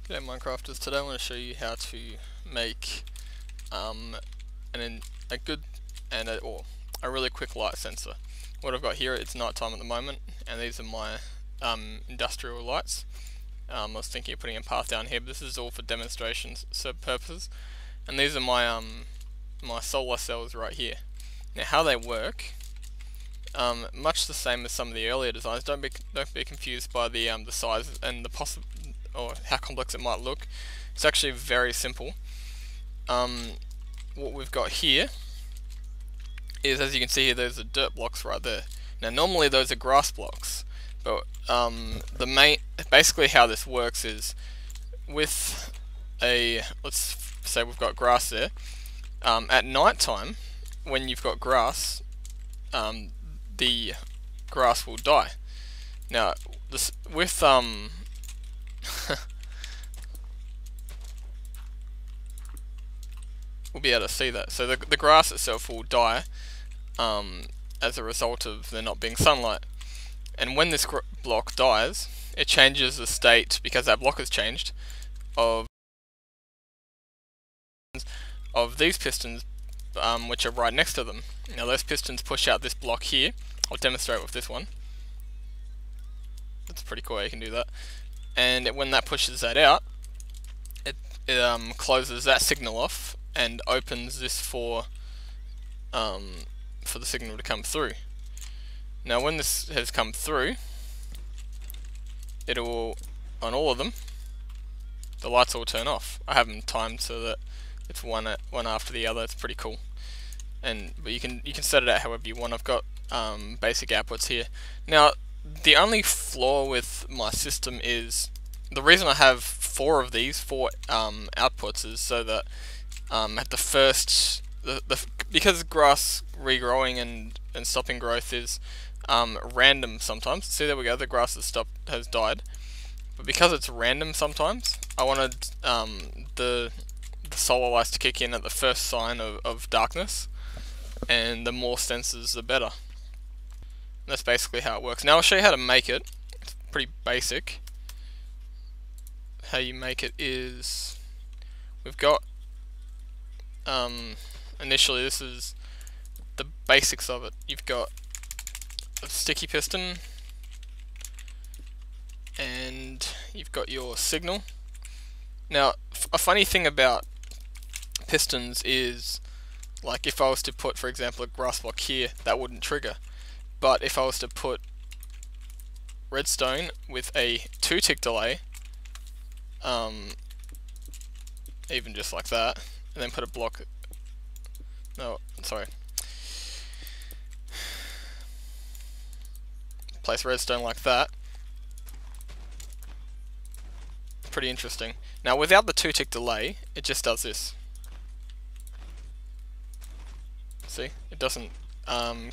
G'day Minecrafters, today I want to show you how to make a good and a really quick light sensor. What I've got here, it's night time at the moment, and these are my industrial lights. I was thinking of putting a path down here, but this is all for demonstrations purposes. And these are my my solar cells right here. Now how they work, much the same as some of the earlier designs. Don't be confused by the size and the or how complex it might look. It's actually very simple. What we've got here is, as you can see here, those are dirt blocks right there. Now normally those are grass blocks, but basically how this works is with let's say we've got grass there. At night time, when you've got grass, the grass will die. Now this with we'll be able to see that. So the grass itself will die as a result of there not being sunlight. And when this block dies, it changes the state, because that block has changed, of these pistons, which are right next to them. Now those pistons push out this block here. I'll demonstrate with this one. That's pretty cool how you can do that. And when that pushes that out, it closes that signal off and opens this for the signal to come through. Now when this has come through, it will, on all of them, the lights will turn off. I have them timed so that it's one after the other. It's pretty cool. But you can set it out however you want. I've got basic outputs here. Now the only flaw with my system is, the reason I have four outputs is so that at the first, because grass regrowing and stopping growth is random sometimes. See, there we go, the grass has died. But because it's random sometimes, I wanted the solar lights to kick in at the first sign of darkness, and the more sensors the better. That's basically how it works. Now I'll show you how to make it. It's pretty basic. How you make it is, we've got initially, this is the basics of it. You've got a sticky piston, and you've got your signal. Now a funny thing about pistons is, like if I was to put, for example, a grass block here, that wouldn't trigger. But if I was to put redstone with a 2-tick delay, even just like that, and then put a block, place redstone like that, pretty interesting. Now without the 2-tick delay, it just does this. See, it doesn't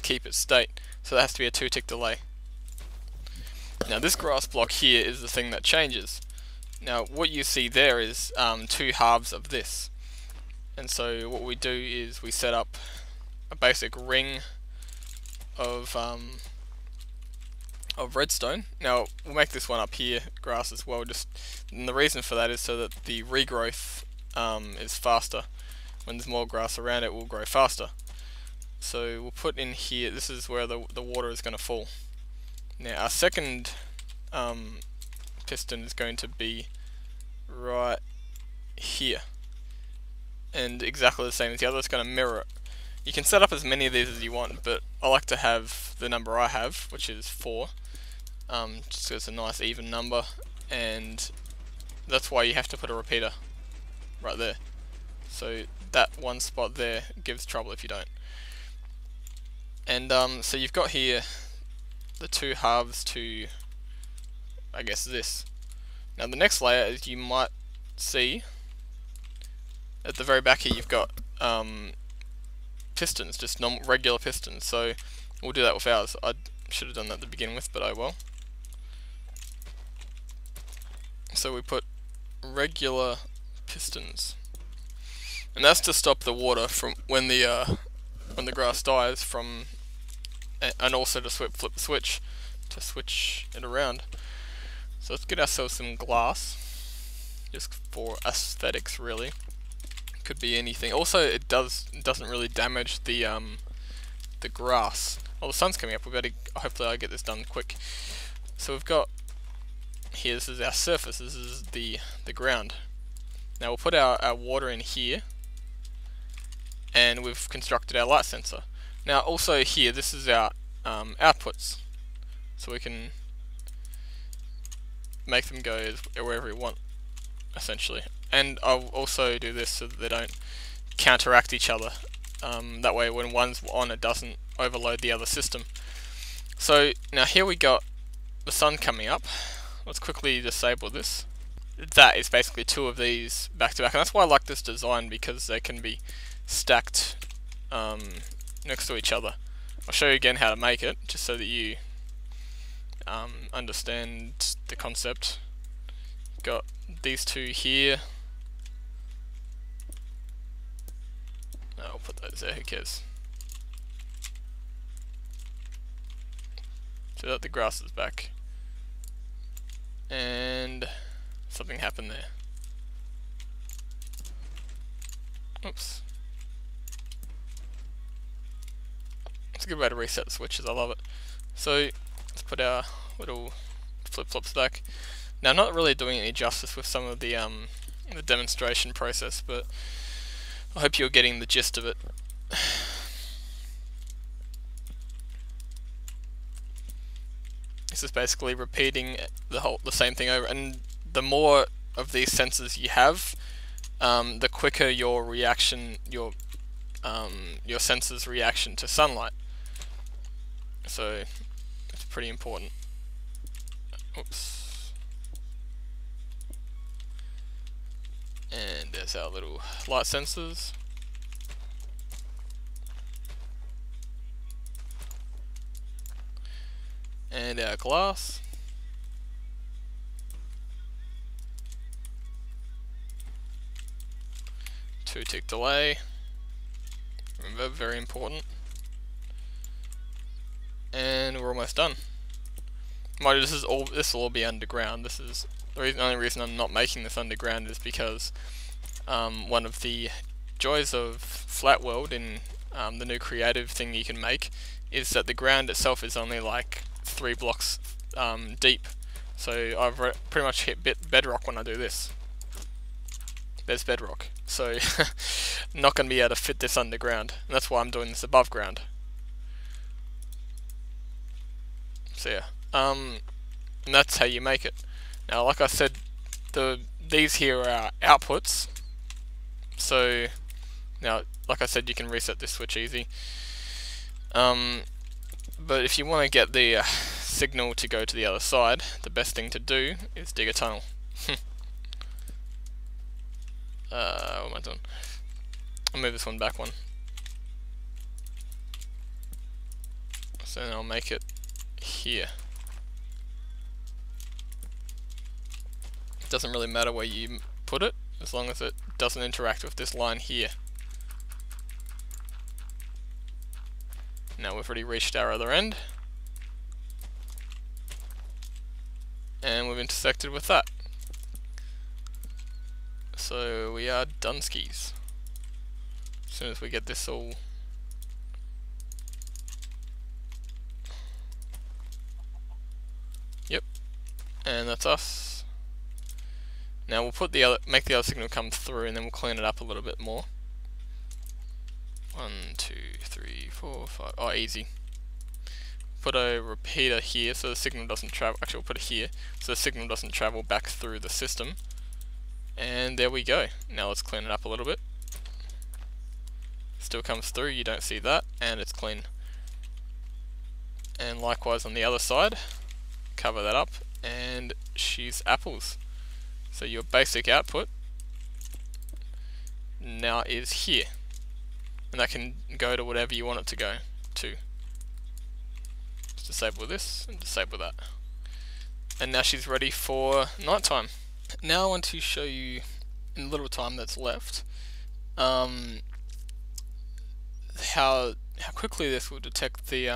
keep its state, so that has to be a 2-tick delay. Now this grass block here is the thing that changes. Now what you see there is 2 halves of this, and so what we do is we set up a basic ring of redstone. Now we'll make this one up here grass as well, and the reason for that is so that the regrowth is faster. When there's more grass around, it will grow faster. So we'll put in here, this is where the water is going to fall. Now our second piston is going to be right here, and exactly the same as the other. It's going to mirror it. You can set up as many of these as you want, but I like to have the number I have, which is 4, just so it's a nice even number, and that's why you have to put a repeater right there. So that one spot there gives trouble if you don't. And so you've got here the 2 halves to, I guess, this. Now the next layer, as you might see, at the very back here you've got pistons, just regular pistons. So we'll do that with ours. I should have done that to begin with, but I will. So we put regular pistons, and that's to stop the water from when the grass dies from, and also to flip the switch to switch it around. So let's get ourselves some glass. just for aesthetics really. Could be anything. Also, it doesn't really damage the grass. Well, the sun's coming up. We've got to hopefully I get this done quick. So we've got here. This is our surface. This is the ground. Now we'll put our water in here, and we've constructed our light sensor. Now also here, this is our outputs, so we can make them go wherever we want, essentially. And I'll also do this so that they don't counteract each other. That way when one's on, it doesn't overload the other system. So now here we got the sun coming up. Let's quickly disable this. That is basically two of these back to back, and that's why I like this design, because they can be stacked next to each other. I'll show you again how to make it, just so that you understand the concept. Got these two here. I'll put those there, who cares. So that the grass is back. And something happened there. Oops. It's a good way to reset the switches, I love it. So let's put our little flip-flops back. Now I'm not really doing any justice with some of the demonstration process, but I hope you're getting the gist of it. This is basically repeating the same thing over, and the more of these sensors you have, the quicker your reaction, your sensor's reaction to sunlight. So it's pretty important. Oops. And there's our little light sensors. And our glass. Two-tick delay. Remember, very important. And we're almost done. Mind you, this will all be underground. This is the only reason I'm not making this underground is because one of the joys of Flat World in the new creative thing you can make is that the ground itself is only like 3 blocks deep. So I've pretty much hit bedrock when I do this. There's bedrock. So not going to be able to fit this underground. And that's why I'm doing this above ground. So yeah. And that's how you make it. Now, like I said, these here are our outputs. So now, like I said, you can reset this switch easy. But if you want to get the signal to go to the other side, the best thing to do is dig a tunnel. What am I doing? I'll move this one back one. So then I'll make it here. It doesn't really matter where you put it, as long as it doesn't interact with this line here. Now we've already reached our other end, and we've intersected with that. So we are done skis. As soon as we get this all yep, and that's us. Now we'll put make the other signal come through, and then we'll clean it up a little bit more. 1, 2, 3, 4, 5. Oh, easy. Put a repeater here so the signal doesn't travel. Actually, we'll put it here so the signal doesn't travel back through the system. And there we go. Now let's clean it up a little bit. Still comes through, you don't see that, and it's clean. And likewise on the other side, cover that up, and she's apples. So your basic output now is here. And that can go to whatever you want it to go to. Just disable this and disable that. And now she's ready for nighttime. Now I want to show you, in the little time that's left, how quickly this will detect the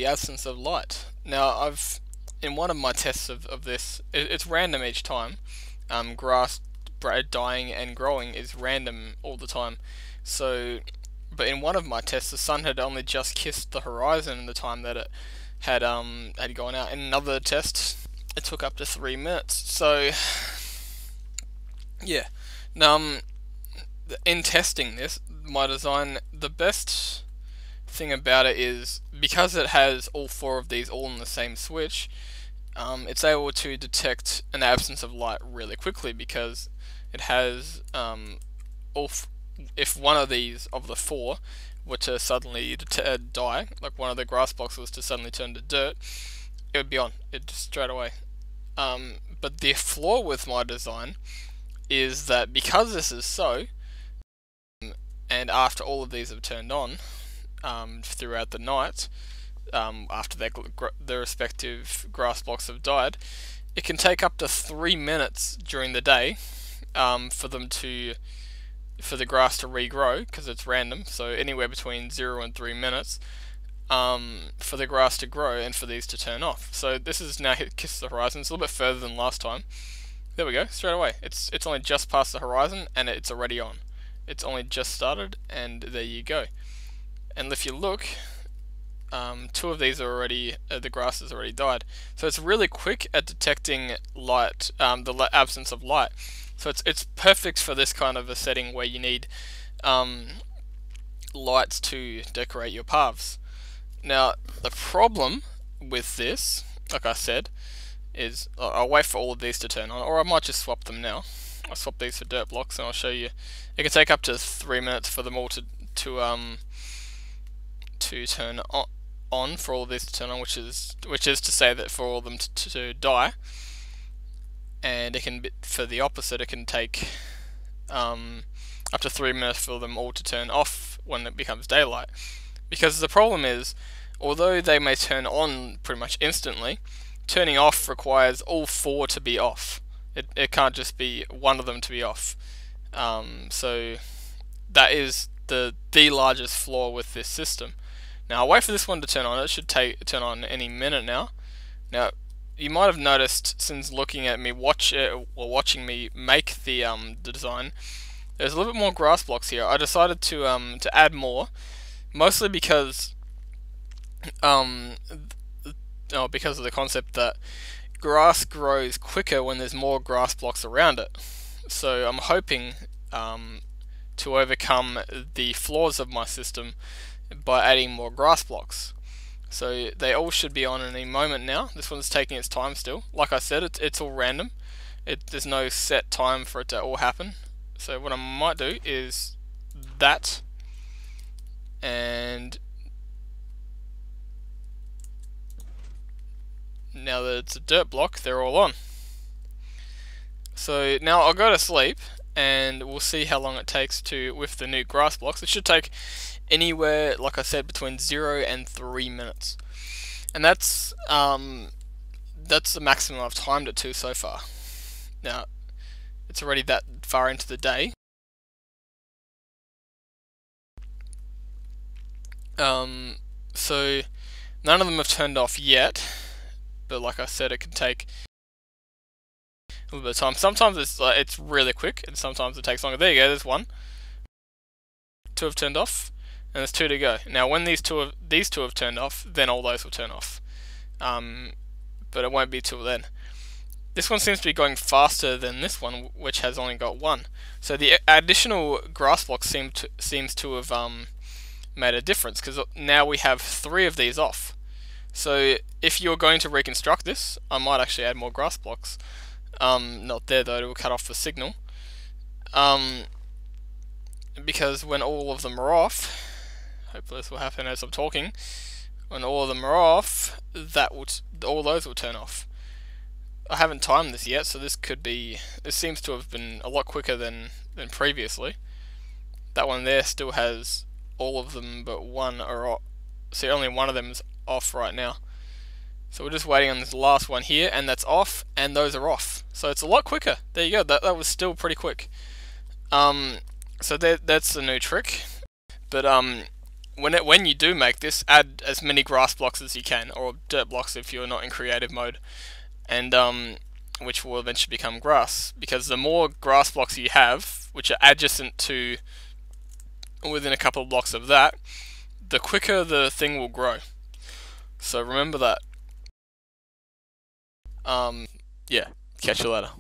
absence of light. Now in one of my tests of this, it's random each time, grass dying and growing is random all the time. So, but in one of my tests, the sun had only just kissed the horizon in the time that it had gone out. In another test, it took up to 3 minutes. So, yeah. In testing this, my design, the best thing about it is because it has all 4 of these all in the same switch. It's able to detect an absence of light really quickly because it has if one of these of the 4 were to suddenly die, like one of the grass blocks was to suddenly turn to dirt, it would be on. It just straight away. But the flaw with my design is that because this is so, and after all of these have turned on throughout the night, after their respective grass blocks have died, it can take up to 3 minutes during the day for the grass to regrow, because it's random, so anywhere between 0 and 3 minutes for the grass to grow and for these to turn off. So this is now kissed the horizon. It's a little bit further than last time. There we go, straight away. It's only just past the horizon and it's already on. It's only just started, and there you go. And if you look, 2 of these are already, the grass has already died. So it's really quick at detecting light, the absence of light. So it's perfect for this kind of a setting where you need lights to decorate your paths. Now, the problem with this, like I said, is I'll wait for all of these to turn on, or I might just swap them now. I'll swap these for dirt blocks and I'll show you. It can take up to 3 minutes for them all to turn on, for all of these to turn on, which is to say that for all of them to die. And it can be, for the opposite, it can take up to 3 minutes for them all to turn off when it becomes daylight. Because the problem is, although they may turn on pretty much instantly, turning off requires all 4 to be off. It can't just be one of them to be off. So that is the largest flaw with this system. Now I'll wait for this one to turn on. It should turn on any minute now. Now you might have noticed, since looking at me watching me make the design, there's a little bit more grass blocks here. I decided to add more, mostly because because of the concept that grass grows quicker when there's more grass blocks around it. So I'm hoping to overcome the flaws of my system by adding more grass blocks. So they all should be on in a moment now. This one's taking its time still. Like I said, it's all random. There's no set time for it to all happen. So what I might do is that, and now that it's a dirt block, they're all on. So now I'll go to sleep and we'll see how long it takes with the new grass blocks. It should take anywhere, like I said, between 0 and 3 minutes. And that's the maximum I've timed it to so far. Now, it's already that far into the day. So none of them have turned off yet, but like I said, it can take a little bit of time. Sometimes it's really quick, and sometimes it takes longer. There you go. There's 1. 2 have turned off, and there's 2 to go. Now, when these two have turned off, then all those will turn off. But it won't be till then. This one seems to be going faster than this one, which has only got 1. So the additional grass blocks seems to have made a difference, because now we have 3 of these off. So if you're going to reconstruct this, I might actually add more grass blocks. Not there though, it will cut off the signal. Because when all of them are off, hopefully this will happen as I'm talking, when all of them are off, all those will turn off. I haven't timed this yet, so this seems to have been a lot quicker than previously. That one there still has all of them but 1 are off. See, only 1 of them is off right now. So we're just waiting on this last one here, and that's off, and those are off. So it's a lot quicker. There you go. That was still pretty quick. So that's the new trick. But when you do make this, add as many grass blocks as you can, or dirt blocks if you're not in creative mode. And which will eventually become grass. Because the more grass blocks you have, which are adjacent to within a couple of blocks of that, the quicker the thing will grow. So remember that. Yeah, catch you later.